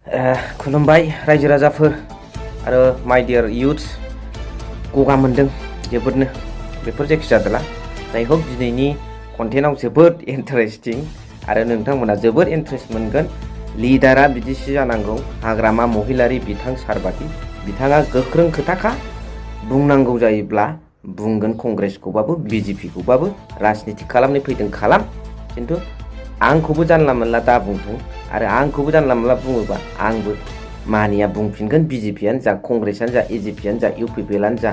खुलुमबाय रायजो राजाफोर आरो माय डियर युथ्स गगा मोनदों जोबोदनो बेफोर जेखि जादोला जाय हक दिनैनि कन्टेन्टआव जोबोद इन्टारेस्टिं आरो नोंथांमोना जोबोद इन्टारेस्ट मोनगोन लिडारा बिदिसो जानांगौ हाग्रामा महिलारी बिथां सारबादि बिथाङा गोख्रों खोथाखा बुंनांगौ जायोब्ला बुंगोन कंग्रेसखौबाबो बिजेपिखौबाबो राजनिति खालामनो फैदों खालाम खिन्थु आंखौबो जानला मोनला दा बुंथों आरो आंखौबो जानला मोनला बुङोबा आंबो मानिया बुंफिनगोन बिजेपियानो जा कंग्रेसआनो जा एजेपियानो जा इउपिपिएलआनो जा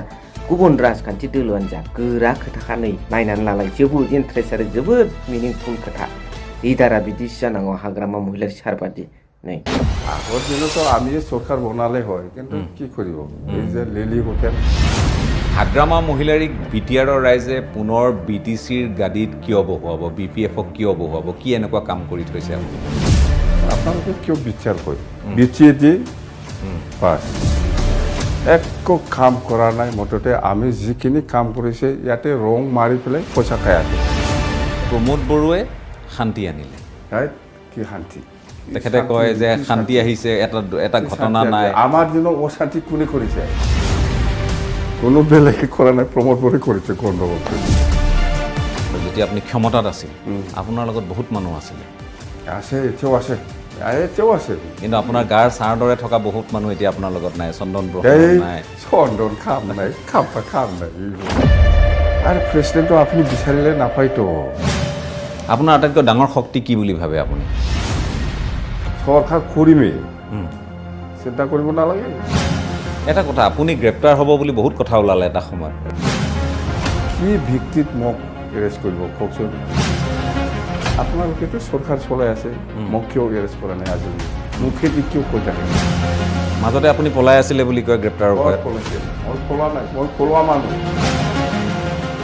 गुबुन राजखान्थि दोलोआनो जा गोरा खोथाखा नै नायनानै लालाय जोबोद इन्टारेस्ट आरो जोबोद मिनिंफुल खोथा लिडारा बिदिसो जानांगौ हाग्रामा महिलारी सारबादि नै আগৰ দিনতো আমি সৰকাৰ বনালে হয় কিন্তু কি কৰিব এই যে লিলি হোটেল হাগ্ৰামা মহিলাৰীক বিটিআৰৰ ৰাইজে পুনৰ বিটিচিৰ গাদীত কিয় বহুৱাব বিপিএফক কিয় বহুৱাব কি এনেকুৱা কাম কৰি থৈছে আপোনালোকে কিয় বিচাৰ কৰে বিটিয়ে দি পাছ একো কাম কৰা নাই মুঠতে আমি যিখিনি কাম কৰিছে ইয়াতে ৰং মাৰি পেলাই পইচা খাই আছে প্ৰমোদ বড়োৱে শান্তি আনিলে কি শান্তি তেখেতে কয় যে শান্তি আহিছে এটা ঘটনা নাই আমাৰ দিনৰ অশান্তি কোনে কৰিছে কোনো বেলেগে কৰা নাই প্ৰমোদ বড়োৱে কৰিছে গণ্ডগোল যেতিয়া আপুনি ক্ষমতাত আছিল আপোনাৰ লগত বহুত মানুহ আছিলে আছে এতিয়াও আছে কিন্তু আপোনাৰ গাৰ ছাৰ দৰে থকা বহুত মানুহ এতিয়া আপোনাৰ লগত নাই চন্দন ব্ৰহ্মা নাই চন্দন কাম নাই আৰু প্ৰেচিডেণ্টটো আপুনি বিচাৰিলে নাপায়তো আপোনাৰ আটাইতকৈ ডাঙৰ শক্তি কি বুলি ভাবে আপুনি চৰকাৰ কৰিমেই চিন্তা কৰিব নালাগে এটা কথা আপুনি গ্ৰেপ্তাৰ হ'ব বুলি বহুত কথা ওলালে এটা সময়ত কি ভিত্তিত মোক এৰেষ্ট কৰিব কওকচোন আপোনালোকেতো চৰকাৰ চলাই আছে মোক কিয় এৰেষ্ট কৰা নাই আজি মুখেদি কিয় কৈ থাকে মাজতে আপুনি পলাই আছিলে বুলি কয় গ্ৰেপ্তাৰৰ ভয়ত মই পলোৱা নাই মই পলোৱা মানুহ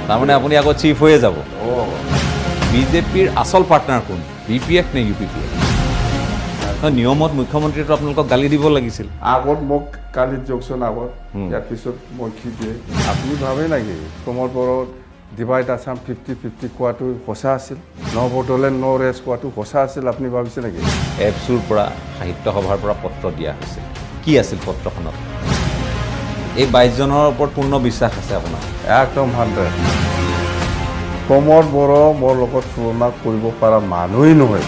তাৰমানে আপুনি আকৌ চিফ হৈয়ে যাব বিজেপিৰ আচল পাৰ্টনাৰ কোন বিপিএফ নে ইউপিপিএফ নিয়মত মুখ্যমন্ত্ৰীটো আপোনালোকক গালি দিব লাগিছিল আগত মোক গালি দিয়কচোন আগত ইয়াৰ পিছত মই কি দিয়ে আপুনি ভাবে নেকি প্ৰমোদ বড়োৰ ডিভাইড আছাম 50-50 কোৱাটো সঁচা আছিল বড়োলেণ্ড ৰেষ্ট কোৱাটো সঁচা আছিল আপুনি ভাবিছে নেকি এপছুৰ পৰা সাহিত্য সভাৰ পৰা পত্ৰ দিয়া হৈছিল কি আছিল পত্ৰখনত এই 22 জনৰ ওপৰত পূৰ্ণ বিশ্বাস আছে আপোনাৰ একদম 100 প্ৰমোদ বড়ো মোৰ লগত তুলনা কৰিব পৰা মানুহেই নহয়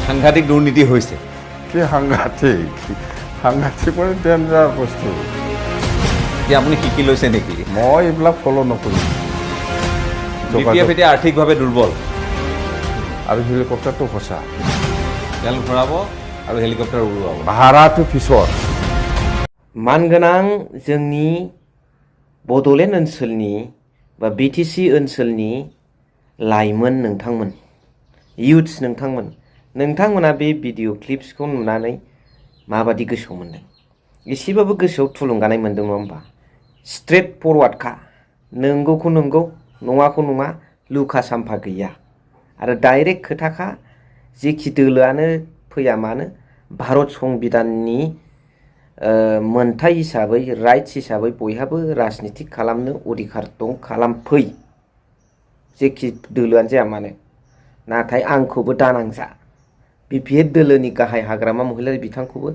সাংঘাতিক দুৰ্নীতি হৈছে কি সাংঘাতিক মানে ডেঞ্জাৰ বস্তু এতিয়া আপুনি শিকি লৈছে নেকি মই এইবিলাক ফ'ল' নকৰিম বিপিএফ এতিয়া আৰ্থিকভাৱে দুৰ্বল আৰু হেলিকপ্টাৰটো সঁচা তেল ভৰাব আৰু হেলিকপ্টাৰ উৰুৱাব ভাড়াটো পিছত मानगोनां जोंनि बड'लेण्ड ओनसोलनि बा बिटिसि ओनसोलनि लाइमोन नोंथांमोन युथ्स नोंथांमोना बे भिडिअ क्लिप्सखौ नुनानै माबादि गोसोआव मोन्दों एसेबाबो गोसोआव थुलुंगानाय मोन्दों नङा होमबा स्ट्रेट फरवार्डखा नंगौखौ नंगौ नङाखौ नङा लुखा साम्फा गैया आरो डाइरेक्ट खोथाखा जेखि दोलोआनो फैया मानो भारत संबिधाननि मोनथाय हिसाबै राइट्स हिसाबै बयहाबो राजनिति खालामनो अधिकार दं खालामफै जेखि दोलोआनो जाया मानो नाथाय आंखौबो दानांजा बिपिएफ दोलोनि गाहाय हाग्रामा महिलारी बिथांखौबो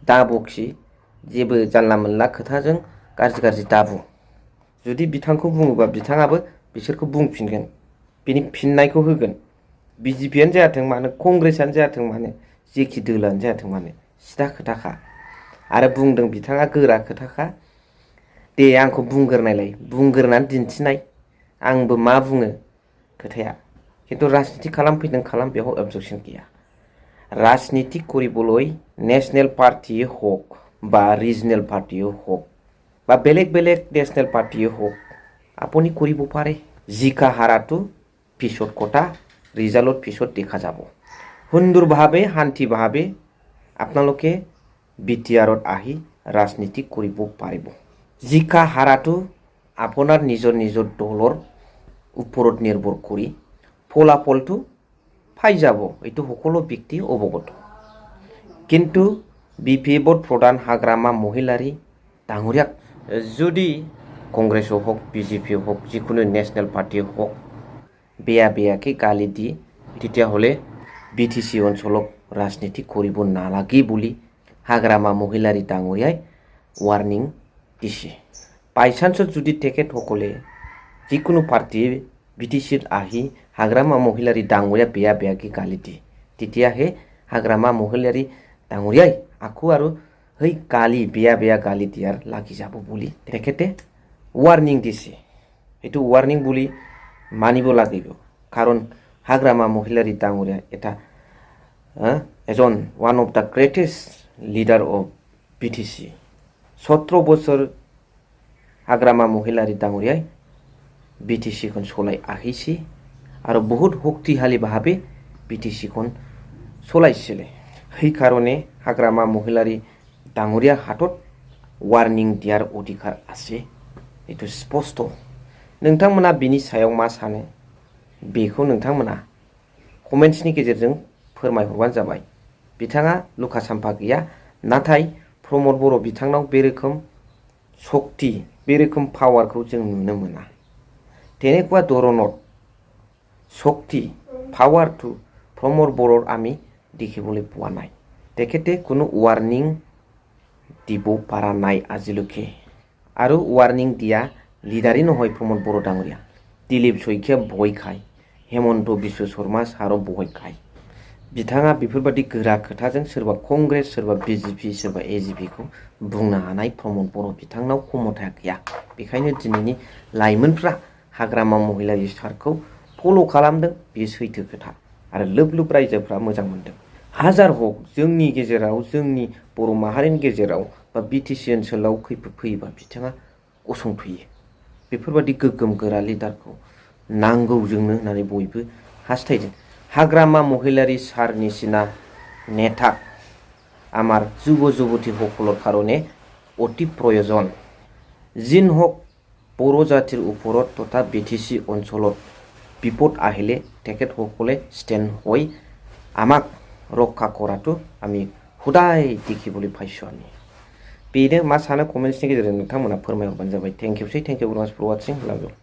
दाबखि जेबो जानला मोनला खोथाजों गाज्रि दाबुं जुदि बिथांखौ बुङोबा बिथाङाबो बिसोरखौ बुंफिनगोन बिनि फिननायखौ होगोन बिजेपियानो जायाथों मानो कंग्रेसआनो जायाथों मानो जेखि दोलोआनो जायाथों मानो सिदा खोथाखा आरो बुंदों बिथाङा गोरा खोथाखा दे आंखौ बुंग्रोनायलाय बुंग्रोनानै दिन्थिनाय आंबो मा बुङो खोथाया खिन्थु राजनिति खालामफैदों खालाम बेयाव अबजेक्सन गैया राजनीति কৰিবলৈ नेशनेल पार्टी হোক বা ৰিজনেল পাৰ্টি হোক বা বেলেগ নেশনেল পাৰ্টি হোক আপুনি কৰিব পাৰে জিকা হাৰাটো পিছত কথা ৰিজাল্টত পিছত দেখা যাব সুন্দৰভাৱে শান্তিভাৱে আপোনালোকে বিটিআৰত আহি ৰাজনীতি কৰিব পাৰিব জিকা হাৰাটো আপোনাৰ নিজৰ দলৰ ওপৰত নিৰ্ভৰ কৰি ফলাফলটো পাই যাব এইটো সকলো ব্যক্তি অৱগত কিন্তু বিপিএফৰ প্ৰধান হাগ্ৰামা মহিলাৰী ডাঙৰীয়াক যদি কংগ্ৰেছ হোক বিজেপি হোক যিকোনো নেশনেল পাৰ্টি হোক বেয়াকে গালি দি তেতিয়াহ'লে বিটিসি অঞ্চলক राजनीति करिब नालागे बुली हाग्रामा महिलारी डाङरियाय वार्निं दिसे बायसान्स जुदि तेखेत हकले जिकुनु पार्टी बिटिसित आहि हाग्रामा महिलारी डाङरिया बेया बेयागि गाली दि तितिया हे हाग्रामा महिलारी डाङरियाय आखु आरो है गाली बेया बेया गाली दियार लागि जाबो बुली तेखेते वार्निं दिसे एटु वार्निं बुली मानिब लागिब कारण हाग्रामा महिलारी डाङरिया एटा एजन one of the greatest leader of BTC 17 बोसोर हाग्रामा महिलारी डाङरियाय बिटिसि खन सलाय आहिसि आरो बहुत शक्तिशाली भावे बिटिसि खन सलायसिले है कारणे हाग्रामा महिलारी डाङरिया हातत वार्निं दियार अधिकार आसे एटु स्पष्ट नोंथांमोना बिनि सायाव मा सानो बेखौ नोंथांमोना कमेन्ट्सनि गेजेरजों फोरमायहरबानो जाबाय बिथाङा लुका साम्फा गैया नाथाय प्रमद बर' बिथांनाव बे रोखोम शक्ति बे रोखोम पावारखौ जों नुनो मोना তেনেকুৱা ধৰণৰ শক্তি পাৱাৰ টু প্ৰমদ বড়োৰ আমি দেখিবলৈ পোৱা নাই তেখেতে কোনো ৱাৰ্নিং দিব পৰা নাই আজিলৈকে আৰু ৱাৰ্নিং দিয়া লিডাৰেই নহয় প্ৰমদ বড়ো ডাঙৰীয়া দিলীপ শইকীয়া ভয় খায় हेमन्त विश्व शर्मा सारो भय खाय बिथाङा बेफोरबादि गोरा खोथाजों सोरबा कंग्रेस सोरबा बीजेपी सोरबा एजीपी खौ बुंनो हानाय प्रमद बर' बिथांनाव क्षमता गैया बेखायनो दिनैनि लाइमोनफ्रा हाग्रामा महिलारी सारखौ फल' खालामदों बे सैथो खोथा आरो लोब लोब रायजोफ्रा मोजां मोनदों हाजार हक जोंनि गेजेराव जोंनि बर' माहारिनि गेजेराव बा बिटिसि ओनसोलाव खैफोद फैयोबा बिथाङा गसंथ'यो बेफोरबादि गोग्गोम गोरा लिडारखौ नांगौ जोंनो होननानै बयबो हास्थायदों हाग्रामा महिलारी सार निसिना नेता आमार जुब जुबती हकलर कारणे अति प्रयोजन जिन हक बर' जातिर उपरत तथा बिटिसि अञ्चলত बिपद आहिले तेखेत हकले स्टेन्ड हय आमाक रक्षा करातो आमी हुदाय देखिबोलै पाइছো आमी बेनो मा सानो कमेन्ट्सनि गेजेरजों नोंथांमोना फोरमायहरबानो जाबाय थेंक इउ भेरि माच फर वाचिं लाभ इउ